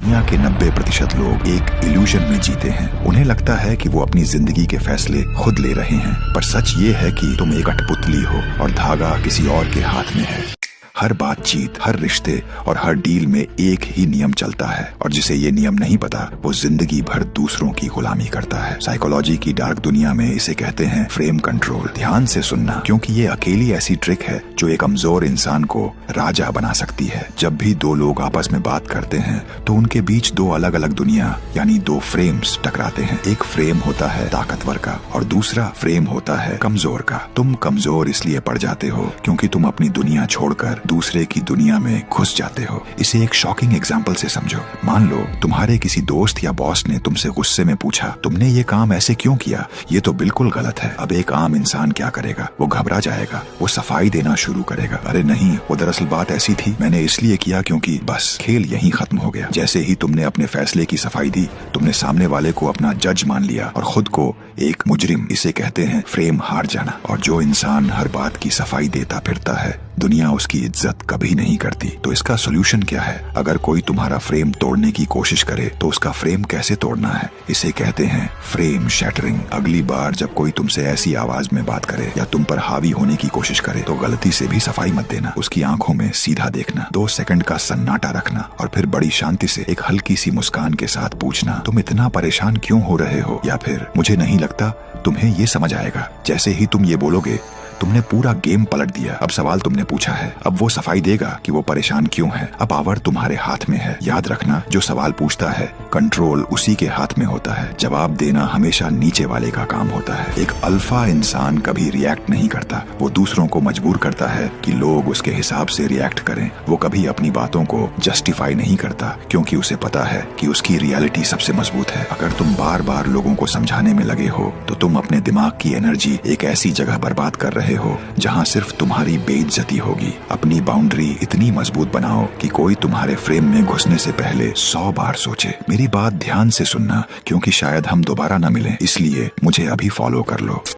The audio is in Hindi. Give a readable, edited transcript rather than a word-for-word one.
दुनिया के 90% लोग एक इल्यूजन में जीते हैं। उन्हें लगता है कि वो अपनी जिंदगी के फैसले खुद ले रहे हैं, पर सच ये है कि तुम एक कठपुतली हो और धागा किसी और के हाथ में है। हर बातचीत, हर रिश्ते और हर डील में एक ही नियम चलता है, और जिसे ये नियम नहीं पता वो जिंदगी भर दूसरों की गुलामी करता है। साइकोलॉजी की डार्क दुनिया में इसे कहते हैं फ्रेम कंट्रोल। ध्यान से सुनना, क्योंकि ये अकेली ऐसी ट्रिक है जो एक कमजोर इंसान को राजा बना सकती है। जब भी दो लोग आपस में बात करते हैं तो उनके बीच दो अलग अलग दुनिया यानी दो फ्रेम्स टकराते हैं। एक फ्रेम होता है ताकतवर का और दूसरा फ्रेम होता है कमजोर का। तुम कमजोर इसलिए पड़ जाते हो क्योंकि तुम अपनी दुनिया छोड़कर दूसरे की दुनिया में घुस जाते हो। इसे एक शॉकिंग एग्जाम्पल से समझो। मान लो तुम्हारे किसी दोस्त या बॉस ने तुमसे गुस्से में पूछा, तुमने ये काम ऐसे क्यों किया, ये तो बिल्कुल गलत है। अब एक आम इंसान क्या करेगा? वो घबरा जाएगा, वो सफाई देना शुरू करेगा। अरे नहीं, वो दरअसल बात ऐसी थी, मैंने इसलिए किया क्योंकि बस खेल यहीं खत्म हो गया। जैसे ही तुमने अपने फैसले की सफाई दी, तुमने सामने वाले को अपना जज मान लिया और खुद को एक मुजरिम। इसे कहते हैं फ्रेम हार जाना। और जो इंसान हर बात की सफाई देता फिरता है, दुनिया उसकी इज्जत कभी नहीं करती। तो इसका सोल्यूशन क्या है? अगर कोई तुम्हारा फ्रेम तोड़ने की कोशिश करे तो उसका फ्रेम कैसे तोड़ना है? इसे कहते हैं फ्रेम शैटरिंग। अगली बार जब कोई तुमसे ऐसी आवाज में बात करे या तुम पर हावी होने की कोशिश करे तो गलती से भी सफाई मत देना। उसकी आंखों में सीधा देखना, 2 सेकंड का सन्नाटा रखना और फिर बड़ी शांति से एक हल्की सी मुस्कान के साथ पूछना, तुम इतना परेशान क्यों हो रहे हो? या फिर मुझे नहीं लगता तुम्हें ये समझ आएगा। जैसे ही तुम ये बोलोगे, तुमने पूरा गेम पलट दिया। अब सवाल तुमने पूछा है, अब वो सफाई देगा कि वो परेशान क्यों है। अब पावर तुम्हारे हाथ में है। याद रखना, जो सवाल पूछता है कंट्रोल उसी के हाथ में होता है। जवाब देना हमेशा नीचे वाले का काम होता है। एक अल्फा इंसान कभी रिएक्ट नहीं करता, वो दूसरों को मजबूर करता है कि लोग उसके हिसाब से रिएक्ट करें। वो कभी अपनी बातों को जस्टिफाई नहीं करता क्योंकि उसे पता है कि उसकी रियलिटी सबसे मजबूत है। अगर तुम बार बार लोगों को समझाने में लगे हो तो तुम अपने दिमाग की एनर्जी एक ऐसी जगह बर्बाद कर रहे हो जहां सिर्फ तुम्हारी बेइज्जती होगी। अपनी बाउंड्री इतनी मजबूत बनाओ कि कोई तुम्हारे फ्रेम में घुसने से पहले 100 बार सोचे। मेरी बात ध्यान से सुनना, क्योंकि शायद हम दोबारा न मिलें, इसलिए मुझे अभी फॉलो कर लो।